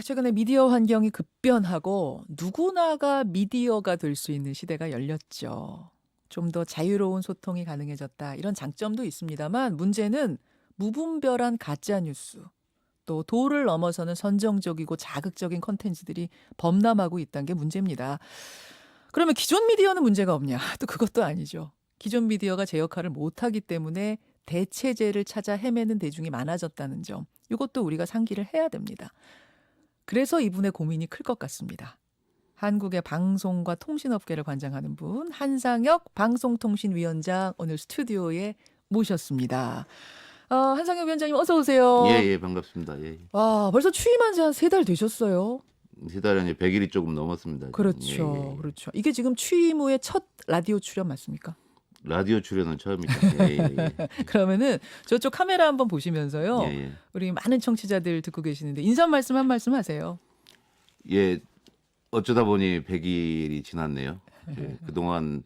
최근에 미디어 환경이 급변하고 누구나가 미디어가 될 수 있는 시대가 열렸죠. 좀 더 자유로운 소통이 가능해졌다. 이런 장점도 있습니다만 문제는 무분별한 가짜 뉴스, 또 도를 넘어서는 선정적이고 자극적인 콘텐츠들이 범람하고 있다는 게 문제입니다. 그러면 기존 미디어는 문제가 없냐? 또 그것도 아니죠. 기존 미디어가 제 역할을 못하기 때문에 대체제를 찾아 헤매는 대중이 많아졌다는 점. 이것도 우리가 상기를 해야 됩니다. 그래서 이분의 고민이 클 것 같습니다. 한국의 방송과 통신업계를 관장하는 분, 한상혁 방송통신위원장 오늘 스튜디오에 모셨습니다. 한상혁 위원장님 어서 오세요. 예, 예, 반갑습니다. 예. 와, 벌써 취임한 지 한 3달 되셨어요. 세 달이 아니라 100일이 조금 넘었습니다. 그렇죠. 예, 예, 예. 그렇죠. 이게 지금 취임 후에 첫 라디오 출연 맞습니까? 라디오 출연은 처음이죠. 예, 예, 예. 그러면은 저쪽 카메라 한번 보시면서요. 예, 예. 우리 많은 청취자들 듣고 계시는데 인사 말씀 한 말씀 하세요. 예, 어쩌다 보니 100일이 지났네요. 예, 그동안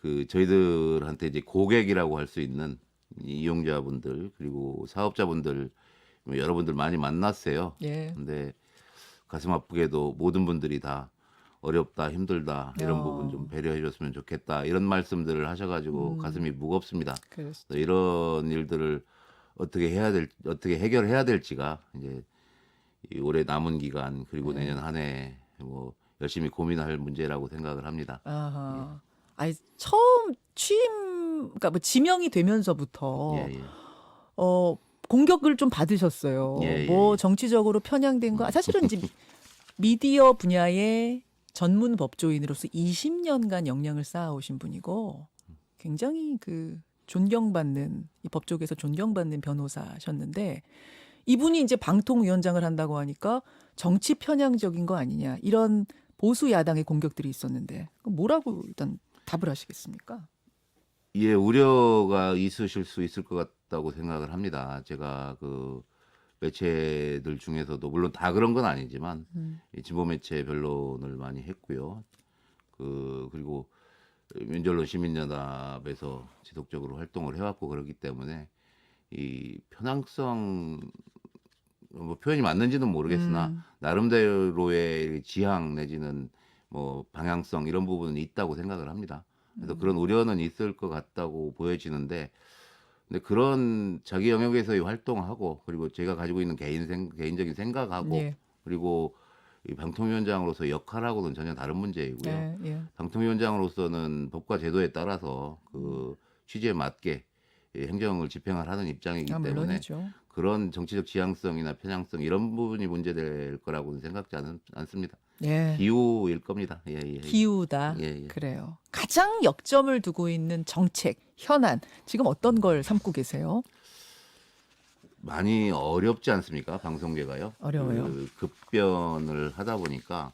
저희들한테 이제 고객이라고 할 수 있는 이용자분들 그리고 사업자분들 뭐 여러분들 많이 만났어요. 예. 근데 가슴 아프게도 모든 분들이 다 어렵다, 힘들다 이런 부분 좀 배려해 줬으면 좋겠다 이런 말씀들을 하셔가지고 가슴이 무겁습니다. 그래서 그래서 이런 일들을 어떻게 해결해야 될지가 이제 이 올해 남은 기간 그리고 내년 한 해 뭐 열심히 고민할 문제라고 생각을 합니다. 아하. 아니 처음 그러니까 뭐 지명이 되면서부터 예, 예. 공격을 좀 받으셨어요. 예, 예, 뭐 예. 정치적으로 편향된 거. 사실은 이제 미디어 분야의 전문 법조인으로서 20년간 역량을 쌓아오신 분이고 굉장히 존경받는 이 법조계에서 존경받는 변호사셨는데 이분이 이제 방통위원장을 한다고 하니까 정치 편향적인 거 아니냐 이런 보수 야당의 공격들이 있었는데 뭐라고 일단 답을 하시겠습니까? 예, 우려가 있으실 수 있을 것 같다고 생각을 합니다. 제가 매체들 중에서도 물론 다 그런 건 아니지만 이 진보 매체 변론을 많이 했고요. 그리고 민주언론 시민연합에서 지속적으로 활동을 해왔고 그렇기 때문에 이 편향성 뭐 표현이 맞는지는 모르겠으나 나름대로의 지향 내지는 뭐 방향성 이런 부분은 있다고 생각을 합니다. 그래서 그런 우려는 있을 것 같다고 보여지는데, 근데 그런 자기 영역에서의 활동하고 그리고 제가 가지고 있는 개인적인 생각하고 예. 그리고 이 방통위원장으로서 역할하고는 전혀 다른 문제이고요. 예, 예. 방통위원장으로서는 법과 제도에 따라서 취지에 맞게 이 행정을 집행을 하는 입장이기 때문에 물론이죠. 그런 정치적 지향성이나 편향성 이런 부분이 문제될 거라고는 생각지 않습니다. 예. 기우일 겁니다. 예, 예. 기우다. 예, 예. 그래요. 가장 역점을 두고 있는 정책, 현안 지금 어떤 걸 삼고 계세요? 많이 어렵지 않습니까? 방송계가요. 어려워요. 급변을 하다 보니까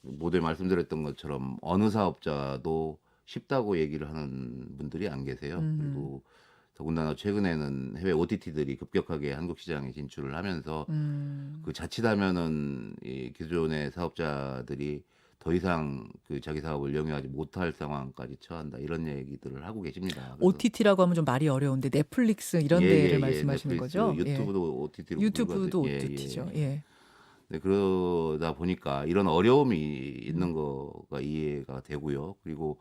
모두에 말씀드렸던 것처럼 어느 사업자도 쉽다고 얘기를 하는 분들이 안 계세요. 그리고 더군다나 최근에는 해외 OTT들이 급격하게 한국 시장에 진출을 하면서 자칫하면은 이 기존의 사업자들이 더 이상 자기 사업을 영위하지 못할 상황까지 처한다 이런 얘기들을 하고 계십니다. 그래서 OTT라고 하면 좀 말이 어려운데 넷플릭스 이런 예, 데를 예, 예. 말씀하시는 넷플릭스, 거죠? 유튜브도 OTT로 유튜브도 불거든. 예, OTT죠. 예. 예. 네, 그러다 보니까 이런 어려움이 있는 거가 이해가 되고요. 그리고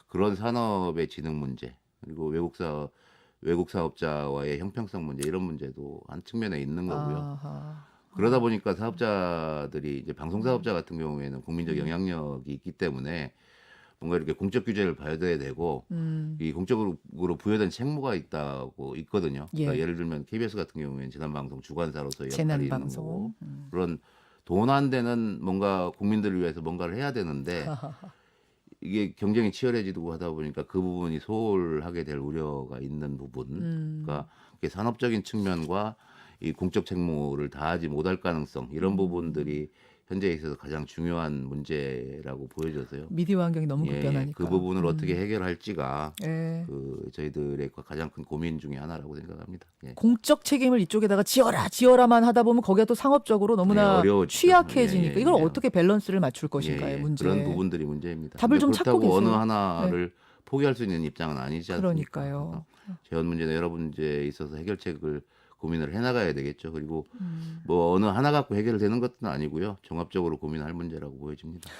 그런 산업의 진흥 문제, 그리고 외국 사업자와의 형평성 문제 이런 문제도 한 측면에 있는 거고요. 아하. 그러다 보니까 사업자들이 이제 방송 사업자 같은 경우에는 국민적 영향력이 있기 때문에 뭔가 이렇게 공적 규제를 봐야 되고 이 공적으로 부여된 책무가 있거든요. 그러니까 예. 예를 들면 KBS 같은 경우에는 재난방송 주관사로서 역할이 있는 재난방송. 거고 그런 돈 안 되는 뭔가 국민들을 위해서 뭔가를 해야 되는데 이게 경쟁이 치열해지고 하다 보니까 그 부분이 소홀하게 될 우려가 있는 부분. 그러니까 이게 산업적인 측면과 이 공적 책무를 다하지 못할 가능성 이런 부분들이 현재에 있어서 가장 중요한 문제라고 보여져서요. 미디어 환경이 너무 예, 급변하니까. 그 부분을 어떻게 해결할지가 예. 저희들의 가장 큰 고민 중에 하나라고 생각합니다. 예. 공적 책임을 이쪽에다가 지어라만 하다 보면 거기가 또 상업적으로 너무나 네, 어려워지죠. 취약해지니까 예, 예, 이걸 예. 어떻게 밸런스를 맞출 예, 것인가의 예. 문제. 그런 부분들이 문제입니다. 답을 근데 좀 찾고 그렇다고 어느 계세요. 하나를 포기할 수 있는 입장은 아니지 않습니까? 그러니까요. 그래서 재원 문제나 여러 문제에 있어서 해결책을 고민을 해나가야 되겠죠. 그리고 뭐 어느 하나 갖고 해결되는 것은 아니고요. 종합적으로 고민할 문제라고 보여집니다.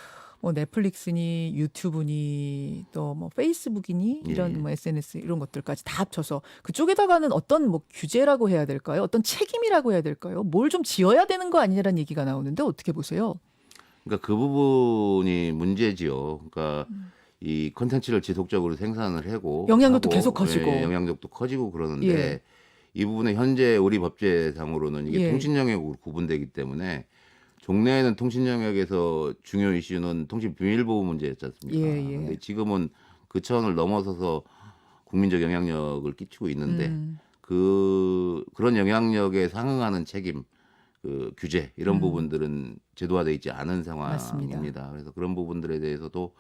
뭐 넷플릭스니 유튜브니 또 뭐 페이스북이니 예, 이런 예. 뭐 SNS 이런 것들까지 다 합쳐서 그쪽에다가는 어떤 뭐 규제라고 해야 될까요? 어떤 책임이라고 해야 될까요? 뭘 좀 지어야 되는 거 아니냐라는 얘기가 나오는데 어떻게 보세요? 그러니까 그 부분이 문제지요. 그러니까 이 콘텐츠를 지속적으로 생산을 영향력도 하고 계속 커지고. 예, 영향력도 커지고 그러는데 예. 이 부분에 현재 우리 법제상으로는 이게 예. 통신 영역으로 구분되기 때문에 종래에는 통신 영역에서 중요 이슈는 통신 비밀 보호 문제였지 않습니까? 예, 예. 근데 지금은 그 차원을 넘어서서 국민적 영향력을 끼치고 있는데 그런 영향력에 상응하는 책임, 그 규제 이런 부분들은 제도화돼 있지 않은 상황입니다. 맞습니다. 그래서 그런 부분들에 대해서도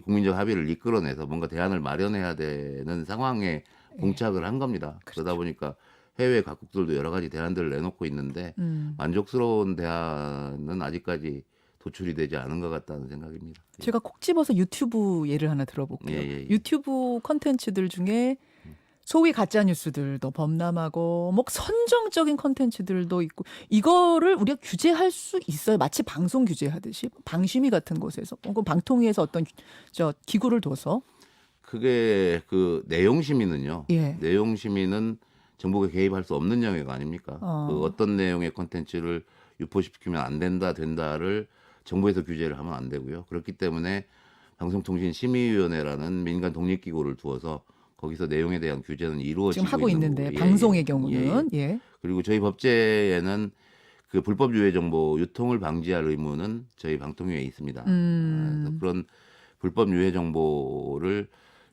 국민적 합의를 이끌어내서 뭔가 대안을 마련해야 되는 상황에 봉착을 한 겁니다. 그러다 보니까 해외 각국들도 여러 가지 대안들을 내놓고 있는데 만족스러운 대안은 아직까지 도출이 되지 않은 것 같다는 생각입니다. 제가 콕 집어서 유튜브 예를 하나 들어볼게요. 예, 예. 유튜브 컨텐츠들 중에 소위 가짜 뉴스들도 범람하고 뭐 선정적인 컨텐츠들도 있고 이거를 우리가 규제할 수 있어요. 마치 방송 규제하듯이 방심위 같은 곳에서 혹은 방통위에서 어떤 기구를 둬서 그게 그 내용 심의는요. 예. 내용 심의는 정부가 개입할 수 없는 영역 아닙니까? 그 어떤 내용의 콘텐츠를 유포시키면 안 된다를 정부에서 규제를 하면 안 되고요. 그렇기 때문에 방송통신심의위원회라는 민간 독립기구를 두어서 거기서 내용에 대한 규제는 이루어지고 지금 하고 있는 있는데 거고요. 방송의 경우는 예. 그리고 저희 법제에는 그 불법 유해 정보 유통을 방지할 의무는 저희 방통위에 있습니다. 그래서 그런 불법 유해 정보를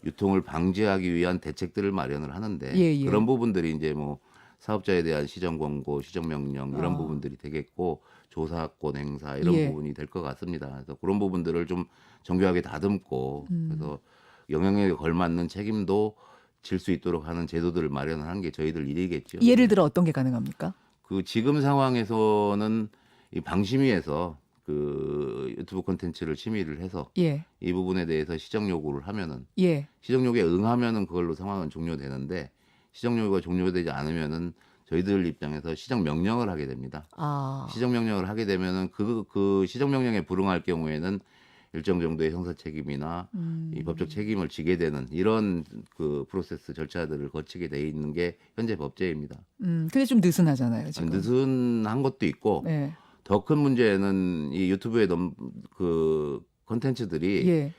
유통을 방지하기 위한 대책들을 마련을 하는데 예, 예. 그런 부분들이 이제 뭐 사업자에 대한 시정 권고, 시정 명령 이런 부분들이 되겠고 조사권 행사 이런 예. 부분이 될 것 같습니다. 그래서 그런 부분들을 좀 정교하게 다듬고 그래서 영향력에 걸맞는 책임도 질 수 있도록 하는 제도들을 마련하는 게 저희들 일이겠죠. 예를 들어 어떤 게 가능합니까? 그 지금 상황에서는 이 방심위에서 그 유튜브 콘텐츠를 심의를 해서 예. 이 부분에 대해서 시정 요구를 하면은 예. 시정 요구에 응하면은 그걸로 상황은 종료되는데 시정 요구가 종료되지 않으면은 저희들 입장에서 시정 명령을 하게 됩니다. 아. 시정 명령을 하게 되면은 그 시정 명령에 불응할 경우에는 일정 정도의 형사 책임이나 이 법적 책임을 지게 되는 이런 그 프로세스 절차들을 거치게 돼 있는 게 현재 법제입니다. 근데 좀 느슨하잖아요, 지금. 느슨한 것도 있고 예. 더 큰 문제는 이 유튜브에 그 컨텐츠들이 예.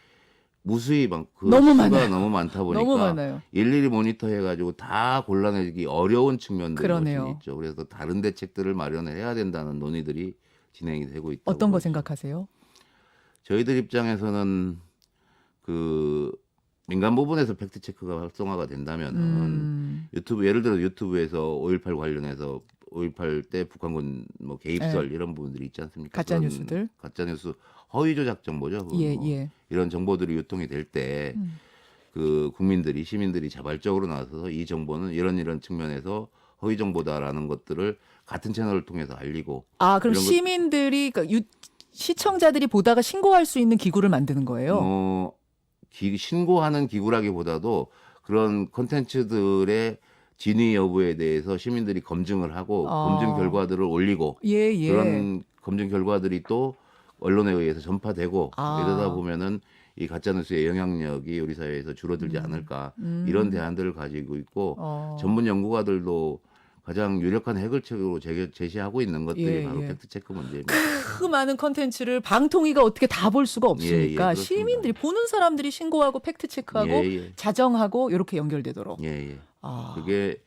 무수히 그 너무 수가 많아요. 너무 많다 보니까 너무 많아요. 일일이 모니터해가지고 다 골라내기 어려운 측면들이 그러네요. 있죠. 그래서 다른 대책들을 마련을 해야 된다는 논의들이 진행이 되고 있다고 어떤 거 보죠. 생각하세요? 저희들 입장에서는 그 민간 부분에서 팩트 체크가 활성화가 된다면은 유튜브 예를 들어 유튜브에서 5.18 관련해서 5.18 때 북한군 뭐 개입설 이런 부분들이 있지 않습니까? 가짜 그런 뉴스들. 가짜 뉴스 허위 조작 정보죠. 예, 뭐 예. 이런 정보들이 유통이 될 때 그 시민들이 자발적으로 나서서 이 정보는 이런 측면에서 허위 정보다라는 것들을 같은 채널을 통해서 알리고 아, 그럼 이런 것- 시민들이 그러니까 시청자들이 보다가 신고할 수 있는 기구를 만드는 거예요. 신고하는 기구라기보다도 그런 콘텐츠들의 진위 여부에 대해서 시민들이 검증을 하고 검증 결과들을 올리고 예, 예. 그런 검증 결과들이 또 언론에 의해서 전파되고 이러다 보면은 이 가짜뉴스의 영향력이 우리 사회에서 줄어들지 않을까 이런 대안들을 가지고 있고 전문 연구가들도 가장 유력한 해결책으로 제시하고 있는 것들이 예, 바로 예. 팩트체크 문제입니다. 그 많은 컨텐츠를 방통위가 어떻게 다 볼 수가 없으니까 예, 그렇습니다. 시민들이 보는 사람들이 신고하고 팩트 체크하고 예. 자정하고 이렇게 연결되도록. 예. 아. 그게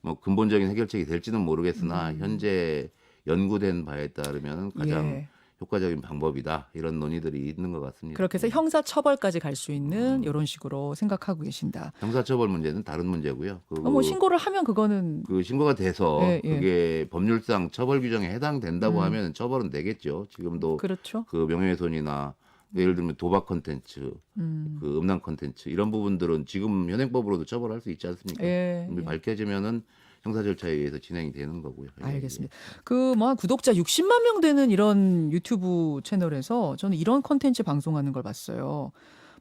뭐 근본적인 해결책이 될지는 모르겠으나 현재 연구된 바에 따르면 가장 예. 효과적인 방법이다 이런 논의들이 있는 것 같습니다. 그렇게 해서 형사 처벌까지 갈 수 있는 이런 식으로 생각하고 계신다. 형사처벌 문제는 다른 문제고요. 뭐 신고를 하면 그거는 그 신고가 돼서 예. 그게 법률상 처벌 규정에 해당된다고 하면 처벌은 되겠죠. 지금도 그렇죠. 그 명예훼손이나 예를 들면 도박 콘텐츠, 그 음란 콘텐츠 이런 부분들은 지금 현행법으로도 처벌할 수 있지 않습니까? 예. 밝혀지면은 형사 절차에 의해서 진행이 되는 거고요. 알겠습니다. 그 뭐 구독자 60만 명 되는 이런 유튜브 채널에서 저는 이런 콘텐츠 방송하는 걸 봤어요.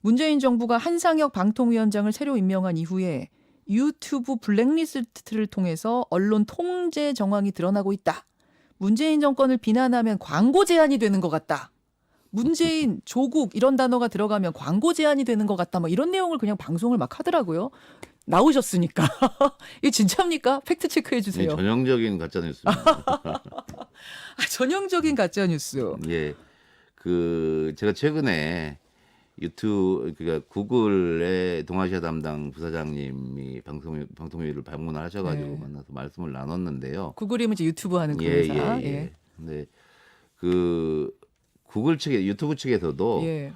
문재인 정부가 한상혁 방통위원장을 새로 임명한 이후에 유튜브 블랙리스트를 통해서 언론 통제 정황이 드러나고 있다. 문재인 정권을 비난하면 광고 제한이 되는 것 같다. 문재인, 조국 이런 단어가 들어가면 광고 제한이 되는 것 같다. 뭐 이런 내용을 그냥 방송을 막 하더라고요. 나오셨으니까. 이게 진짜입니까? 팩트 체크해 주세요. 전형적인 가짜 뉴스입니다. 전형적인 가짜 뉴스. 예, 제가 최근에 그러니까 구글의 동아시아 담당 부사장님이 방통위를 방문을 하셔가지고 네. 만나서 말씀을 나눴는데요. 구글이면 이제 유튜브 하는 그 예, 회사. 예, 예. 근데 구글 측에 유튜브 측에서도 예.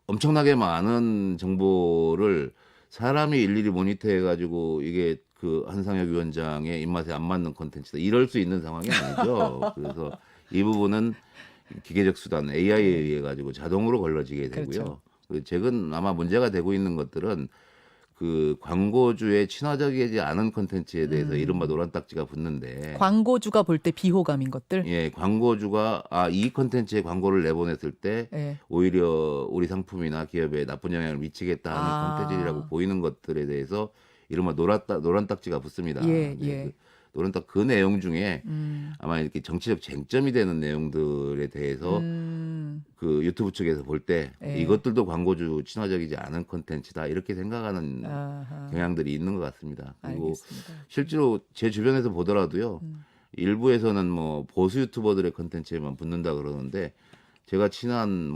엄청나게 많은 정보를 사람이 일일이 모니터해가지고 이게 한상혁 위원장의 입맛에 안 맞는 콘텐츠다 이럴 수 있는 상황이 아니죠. 그래서 이 부분은 기계적 수단 AI에 의해 가지고 자동으로 걸러지게 되고요. 그렇죠. 최근 아마 문제가 되고 있는 것들은 광고주의 친화적이지 않은 콘텐츠에 대해서 이른바 노란 딱지가 붙는데 광고주가 볼 때 비호감인 것들. 예, 광고주가 이 콘텐츠에 광고를 내보냈을 때 예. 오히려 우리 상품이나 기업에 나쁜 영향을 미치겠다 하는 콘텐츠라고 보이는 것들에 대해서 이른바 노란 딱지가 붙습니다. 예, 네, 예. 노란 딱 그 내용 중에 아마 이렇게 정치적 쟁점이 되는 내용들에 대해서 유튜브 측에서 볼 때 예. 이것들도 광고주 친화적이지 않은 콘텐츠다 이렇게 생각하는 아하. 경향들이 있는 것 같습니다. 그리고 알겠습니다. 실제로 제 주변에서 보더라도요. 일부에서는 뭐 보수 유튜버들의 콘텐츠에만 붙는다 그러는데 제가 친한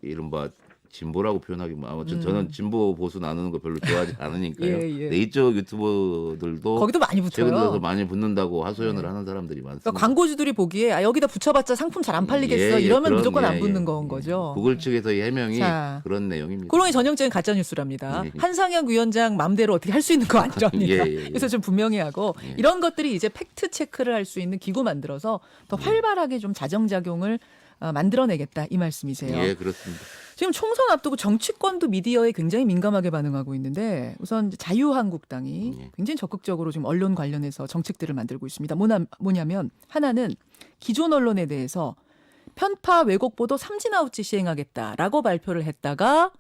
이른바 진보라고 표현하기 아무튼 저는 진보 보수 나누는 거 별로 좋아하지 않으니까요. 예, 예. 네, 이쪽 유튜버들도 거기도 많이 붙어요. 최근 들어서 많이 붙는다고 하소연을 네. 하는 사람들이 많습니다. 그러니까 광고주들이 보기에 여기다 붙여봤자 상품 잘 안 팔리겠어. 예, 예, 이러면 무조건 안 예, 붙는 예, 건 예. 거죠. 구글 측에서의 해명이 자, 그런 내용입니다. 그런 게 전형적인 가짜 뉴스랍니다. 예. 한상혁 위원장 마음대로 어떻게 할 수 있는 거 아니랍니다. 예, 예, 예. 그래서 좀 분명히 하고 이런 것들이 이제 팩트 체크를 할 수 있는 기구 만들어서 더 활발하게 좀 자정작용을 만들어내겠다 이 말씀이세요. 예, 그렇습니다. 지금 총선 앞두고 정치권도 미디어에 굉장히 민감하게 반응하고 있는데 우선 이제 자유한국당이 굉장히 적극적으로 지금 언론 관련해서 정책들을 만들고 있습니다. 뭐냐면 하나는 기존 언론에 대해서 편파 왜곡 보도 삼진 아웃지 시행하겠다라고 발표를 했다가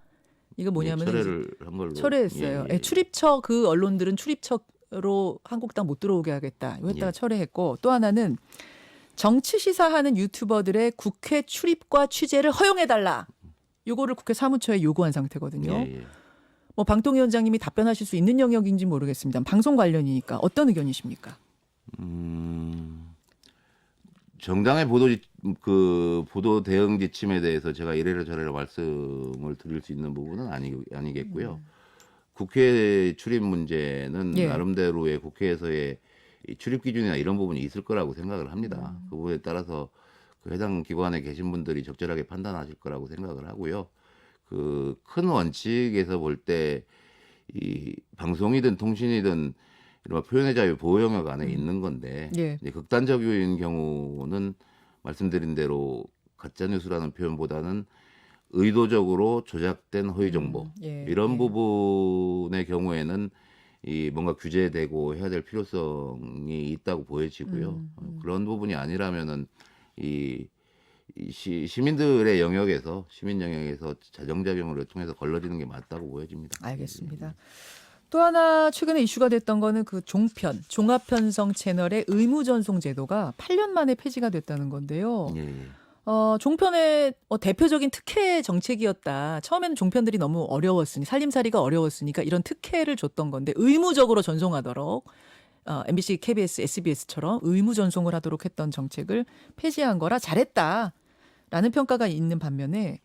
이거 뭐냐면 철회를 한 걸로 철회했어요. 예, 예. 출입처 그 언론들은 출입처로 한국당 못 들어오게 하겠다. 이거 했다가 예. 철회했고 또 하나는 정치 시사하는 유튜버들의 국회 출입과 취재를 허용해달라. 요거를 국회 사무처에 요구한 상태거든요. 예, 예. 뭐 방통위원장님이 답변하실 수 있는 영역인지 모르겠습니다. 방송 관련이니까 어떤 의견이십니까? 정당의 보도 대응 지침에 대해서 제가 이래라 저래라 말씀을 드릴 수 있는 부분은 아니겠고요. 국회 출입 문제는 예. 나름대로의 국회에서의 이 출입 기준이나 이런 부분이 있을 거라고 생각을 합니다. 그 부분에 따라서 해당 기관에 계신 분들이 적절하게 판단하실 거라고 생각을 하고요. 큰 원칙에서 볼 때 이 방송이든 통신이든 이런 표현의 자유 보호 영역 안에 있는 건데 예. 이제 극단적인 경우는 말씀드린 대로 가짜 뉴스라는 표현보다는 의도적으로 조작된 허위 정보 예. 이런 예. 부분의 경우에는 뭔가 규제되고 해야 될 필요성이 있다고 보여지고요. 그런 부분이 아니라면은 시민들의 영역에서 시민 영역에서 자정작용을 통해서 걸러지는 게 맞다고 보여집니다. 알겠습니다. 또 하나 최근에 이슈가 됐던 거는 그 종편, 종합편성 채널의 의무전송 제도가 8년 만에 폐지가 됐다는 건데요. 예, 예. 종편의 대표적인 특혜 정책이었다. 처음에는 종편들이 너무 어려웠으니 살림살이가 어려웠으니까 이런 특혜를 줬던 건데 의무적으로 전송하도록 MBC, KBS, SBS처럼 의무 전송을 하도록 했던 정책을 폐지한 거라 잘했다라는 평가가 있는 반면에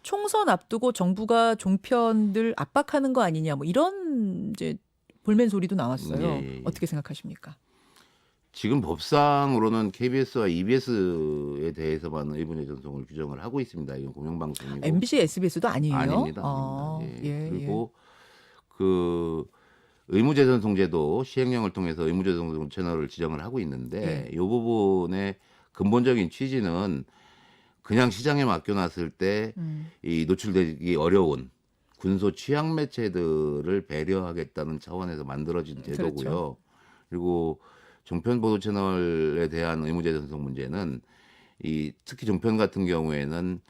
총선 앞두고 정부가 종편들 압박하는 거 아니냐 뭐 이런 이제 볼멘 소리도 나왔어요. 예, 예, 예. 어떻게 생각하십니까? 지금 법상으로는 KBS와 EBS에 대해서만 의무의 전송을 규정을 하고 있습니다. 이건 공영방송이고 MBC, SBS도 아니에요? 아닙니다. 아닙니다. 예. 그리고 의무재전송제도 시행령을 통해서 의무재전송 채널을 지정을 하고 있는데 이 부분의 근본적인 취지는 그냥 시장에 맡겨놨을 때 이 노출되기 어려운 군소 취약 매체들을 배려하겠다는 차원에서 만들어진 제도고요. 그렇죠. 그리고 종편 보도 채널에 대한 의무재 전송 문제는 특히 종편 같은 경우에는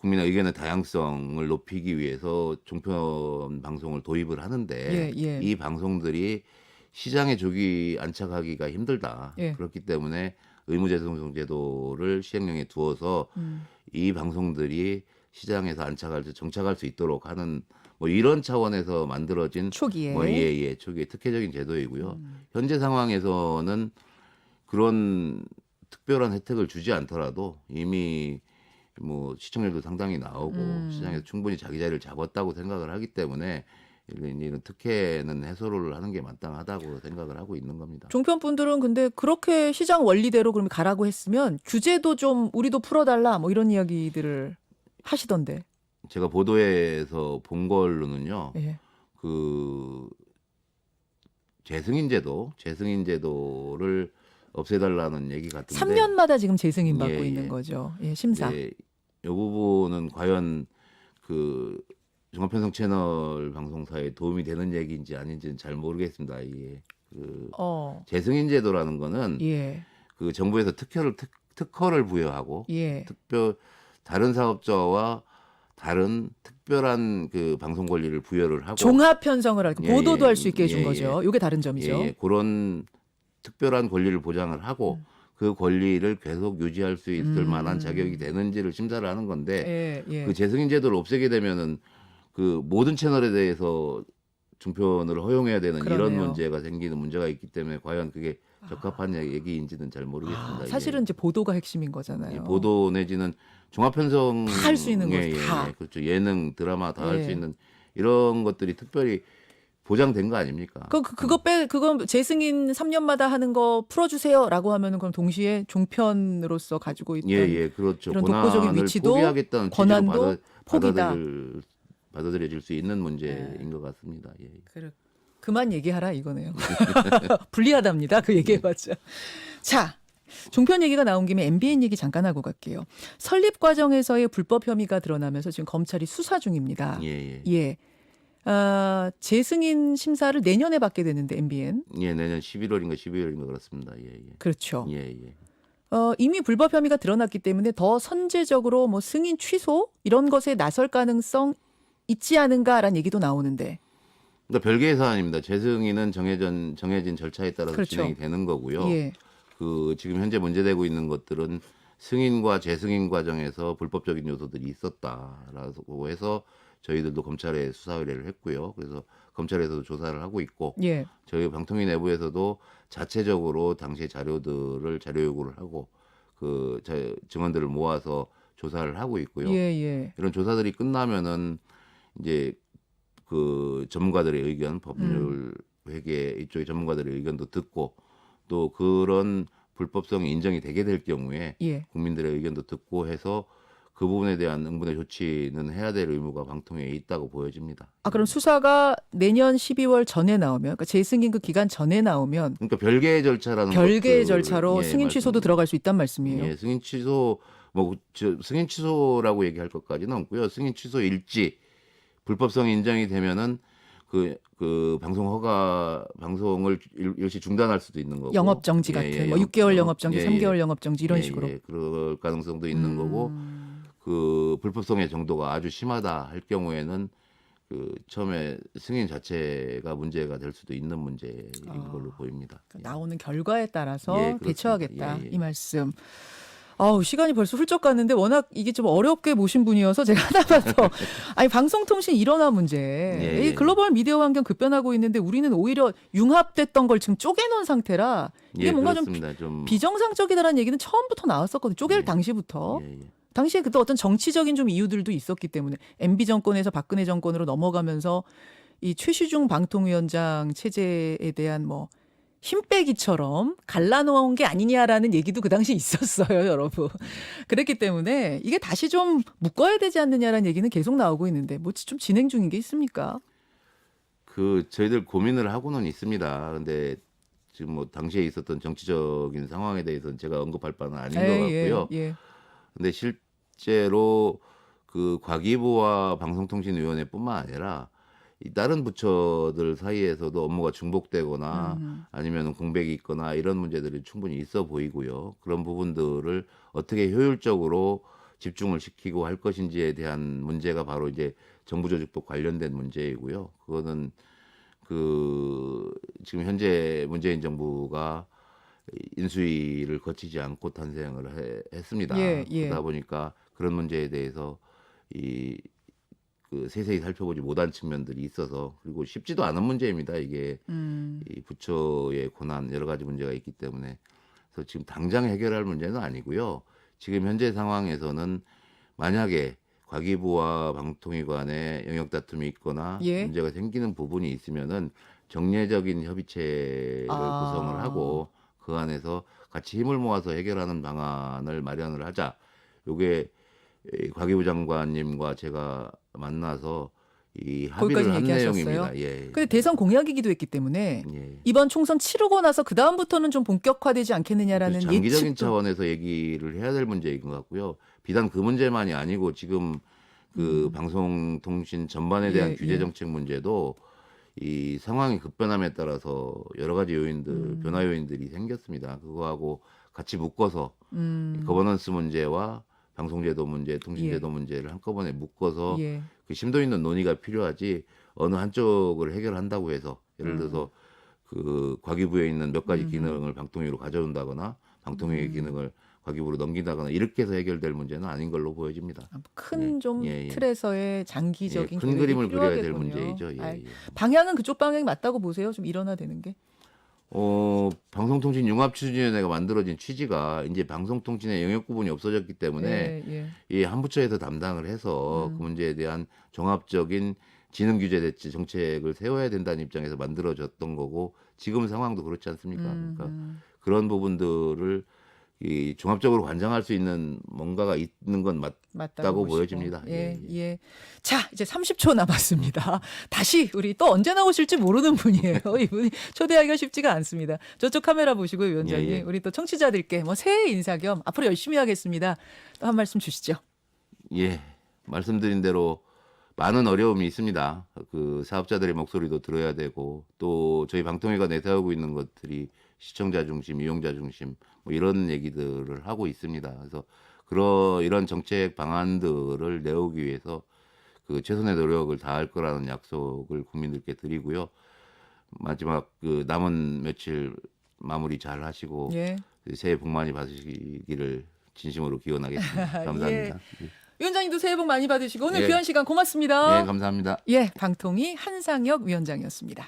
국민의 의견의 다양성을 높이기 위해서 종편 방송을 도입을 하는데 예. 이 방송들이 시장에 조기 안착하기가 힘들다. 예. 그렇기 때문에 의무재송송 제도를 시행령에 두어서 이 방송들이 시장에서 정착할 수 있도록 하는 뭐 이런 차원에서 만들어진 초기에. 초기에 특혜적인 제도이고요. 현재 상황에서는 그런 특별한 혜택을 주지 않더라도 이미 뭐 시청률도 상당히 나오고 시장에서 충분히 자기 자리를 잡았다고 생각을 하기 때문에 이런 특혜는 해소를 하는 게 마땅하다고 생각을 하고 있는 겁니다. 종편 분들은 근데 그렇게 시장 원리대로 그러면 가라고 했으면 규제도 좀 우리도 풀어달라 뭐 이런 이야기들을 하시던데. 제가 보도에서 본 걸로는요. 예. 그 재승인 제도를 없애달라는 얘기 같은데 3년마다 지금 재승인 받고 예, 있는 예. 거죠. 예, 심사. 이 부분은 과연 그 종합편성 채널 방송사에 도움이 되는 얘기인지 아닌지는 잘 모르겠습니다. 이게 그 재승인 제도라는 거는 예. 그 정부에서 특허를 부여하고 예. 다른 사업자와 다른 특별한 그 방송 권리를 부여를 하고 종합 편성을 하고 예, 보도도 예, 할 수 있게 해준 예, 거죠. 이게 다른 점이죠. 그런 특별한 권리를 보장을 하고 그 권리를 계속 유지할 수 있을 만한 자격이 되는지를 심사를 하는 건데 그 재승인 제도를 없애게 되면은 그 모든 채널에 대해서 종편을 허용해야 되는 그러네요. 이런 문제가 있기 때문에 과연 그게 적합한 얘기인지는 잘 모르겠습니다. 사실은 이제 보도가 핵심인 거잖아요. 보도 내지는 종합편성 다 할 수 있는 거죠. 다. 그렇죠. 예능, 드라마 다 할 수 예. 있는 이런 것들이 특별히 보장된 거 아닙니까? 그거 재승인 3년마다 하는 거 풀어주세요라고 하면은 그럼 동시에 종편으로서 가지고 있던 그렇죠. 이런 독보적인 권한을 위치도 포기하겠다는 권한도 포기다. 받아들여질 수 있는 문제인 것 같습니다. 예. 그만 얘기하라 이거네요. 불리하답니다. 그 얘기해봤자. 자, 종편 얘기가 나온 김에 MBN 얘기 잠깐 하고 갈게요. 설립 과정에서의 불법 혐의가 드러나면서 지금 검찰이 수사 중입니다. 예. 재승인 심사를 내년에 받게 되는데 MBN. 내년 11월인가 12월인가 그렇습니다. 그렇죠. 예. 이미 불법 혐의가 드러났기 때문에 더 선제적으로 뭐 승인 취소 이런 것에 나설 가능성 있지 않은가라는 얘기도 나오는데. 그러니까 별개의 사안입니다. 재승인은 정해진 절차에 따라서 그렇죠. 진행이 되는 거고요. 예. 그 지금 현재 문제되고 있는 것들은 승인과 재승인 과정에서 불법적인 요소들이 있었다라고 해서 저희들도 검찰에 수사 의뢰를 했고요. 그래서 검찰에서도 조사를 하고 있고 예. 저희 방통위 내부에서도 자체적으로 당시의 자료 요구를 하고 그 증언들을 모아서 조사를 하고 있고요. 예. 이런 조사들이 끝나면은 이제 그 전문가들의 의견, 법률 회계 이쪽의 전문가들의 의견도 듣고 또 그런 불법성이 인정이 되게 될 경우에 국민들의 의견도 듣고 해서 그 부분에 대한 응분의 조치는 해야 될 의무가 방통위에 있다고 보여집니다. 그럼 수사가 내년 12월 전에 나오면, 그러니까 재승인 그 기간 전에 나오면, 그러니까 별개의 절차라는 절차로 승인 취소도 들어갈 수 있단 말씀이에요. 승인 취소 승인 취소라고 얘기할 것까지는 없고요. 승인 취소 일지 불법성이 인정이 되면은 그 방송을 일시 중단할 수도 있는 거고 영업 정지 같은 뭐 6개월 영업 정지, 3개월 영업 정지 이런 식으로. 그럴 가능성도 있는 거고 그 불법성의 정도가 아주 심하다 할 경우에는 그 처음에 승인 자체가 문제가 될 수도 있는 문제인 걸로 보입니다. 나오는 결과에 따라서 그렇습니다. 대처하겠다 이 말씀. 시간이 벌써 훌쩍 갔는데 워낙 이게 좀 어렵게 모신 분이어서 제가 하나만 더. 방송통신 일원화 문제. 이 글로벌 미디어 환경 급변하고 있는데 우리는 오히려 융합됐던 걸 지금 쪼개놓은 상태라 이게 뭔가 좀 비정상적이다라는 얘기는 처음부터 나왔었거든요. 쪼갤 당시부터. 당시에 그때 어떤 정치적인 좀 이유들도 있었기 때문에 MB 정권에서 박근혜 정권으로 넘어가면서 이 최시중 방통위원장 체제에 대한 뭐 힘 빼기처럼 갈라놓은 게 아니냐라는 얘기도 그 당시 있었어요, 여러분. 그랬기 때문에 이게 다시 좀 묶어야 되지 않느냐라는 얘기는 계속 나오고 있는데 뭐 좀 진행 중인 게 있습니까? 저희들 고민을 하고는 있습니다. 근데 지금 뭐 당시에 있었던 정치적인 상황에 대해서는 제가 언급할 바는 아닌 것 같고요. 근데 실제로 그 과기부와 방송통신위원회뿐만 아니라 이 다른 부처들 사이에서도 업무가 중복되거나 아니면 공백이 있거나 이런 문제들이 충분히 있어 보이고요. 그런 부분들을 어떻게 효율적으로 집중을 시키고 할 것인지에 대한 문제가 바로 이제 정부조직법 관련된 문제이고요. 그거는 지금 현재 문재인 정부가 인수위를 거치지 않고 탄생을 했습니다. 예. 그러다 보니까 그런 문제에 대해서 세세히 살펴보지 못한 측면들이 있어서, 그리고 쉽지도 않은 문제입니다. 이게 이 부처의 권한 여러 가지 문제가 있기 때문에, 그래서 지금 당장 해결할 문제는 아니고요. 지금 현재 상황에서는 만약에 과기부와 방통위 간에 영역 다툼이 있거나 예. 문제가 생기는 부분이 있으면은 정례적인 협의체를 구성을 하고 그 안에서 같이 힘을 모아서 해결하는 방안을 마련을 하자. 요게 과기부 장관님과 제가 만나서 이 합의를 한 거기까지 내용입니다. 얘기하셨어요? 예. 근데 대선 공약이기도 했기 때문에 예. 이번 총선 치르고 나서 그 다음부터는 좀 본격화되지 않겠느냐라는 장기적인 예측도. 차원에서 얘기를 해야 될 문제인 것 같고요. 비단 그 문제만이 아니고 지금 방송통신 전반에 대한 예, 규제 예. 정책 문제도 이 상황이 급변함에 따라서 여러 가지 요인들, 변화 요인들이 생겼습니다. 그거하고 같이 묶어서 거버넌스 문제와 방송제도 문제, 통신제도 문제를 한꺼번에 묶어서 예. 그 심도 있는 논의가 필요하지, 어느 한쪽을 해결한다고 해서 예를 들어서 그 과기부에 있는 몇 가지 기능을 방통위로 가져온다거나 방통위의 기능을 과기부로 넘긴다거나 이렇게 해서 해결될 문제는 아닌 걸로 보여집니다. 큰 좀 예. 틀에서의 장기적인 큰 계획이 그림을 그려야 될 필요하겠군요. 문제이죠. 예. 방향은 그쪽 방향이 맞다고 보세요? 좀 일어나되는 게? 방송통신융합추진위원회가 만들어진 취지가 이제 방송통신의 영역 구분이 없어졌기 때문에 예. 이 한 부처에서 담당을 해서 그 문제에 대한 종합적인 지능 규제 대치 정책을 세워야 된다는 입장에서 만들어졌던 거고, 지금 상황도 그렇지 않습니까? 그러니까 그런 부분들을 이 종합적으로 관장할 수 있는 뭔가가 있는 건 맞다고 보시고. 보여집니다. 예. 자, 이제 30초 남았습니다. 다시 우리 또 언제 나오실지 모르는 분이에요. 이분이 초대하기가 쉽지가 않습니다. 저쪽 카메라 보시고요, 위원장님. 예. 우리 또 청취자들께 새해 인사 겸 앞으로 열심히 하겠습니다. 또 한 말씀 주시죠. 예, 말씀드린 대로 많은 어려움이 있습니다. 그 사업자들의 목소리도 들어야 되고, 또 저희 방통위가 내세우고 있는 것들이 시청자 중심, 이용자 중심 뭐 이런 얘기들을 하고 있습니다. 그래서 이런 정책 방안들을 내오기 위해서 그 최선의 노력을 다할 거라는 약속을 국민들께 드리고요. 마지막 그 남은 며칠 마무리 잘 하시고 예. 새해 복 많이 받으시기를 진심으로 기원하겠습니다. 감사합니다. 위원장님도 새해 복 많이 받으시고 오늘 예. 귀한 시간 고맙습니다. 네, 감사합니다. 예, 방통위 한상혁 위원장이었습니다.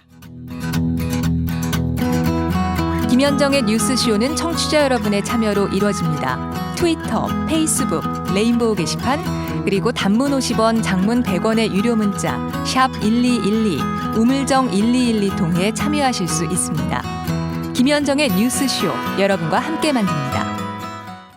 김현정의 뉴스쇼는 청취자 여러분의 참여로 이루어집니다. 트위터, 페이스북, 레인보우 게시판, 그리고 단문 50원, 장문 100원의 유료 문자 샵 1212, 우물정 1212 통해 참여하실 수 있습니다. 김현정의 뉴스쇼, 여러분과 함께 만듭니다.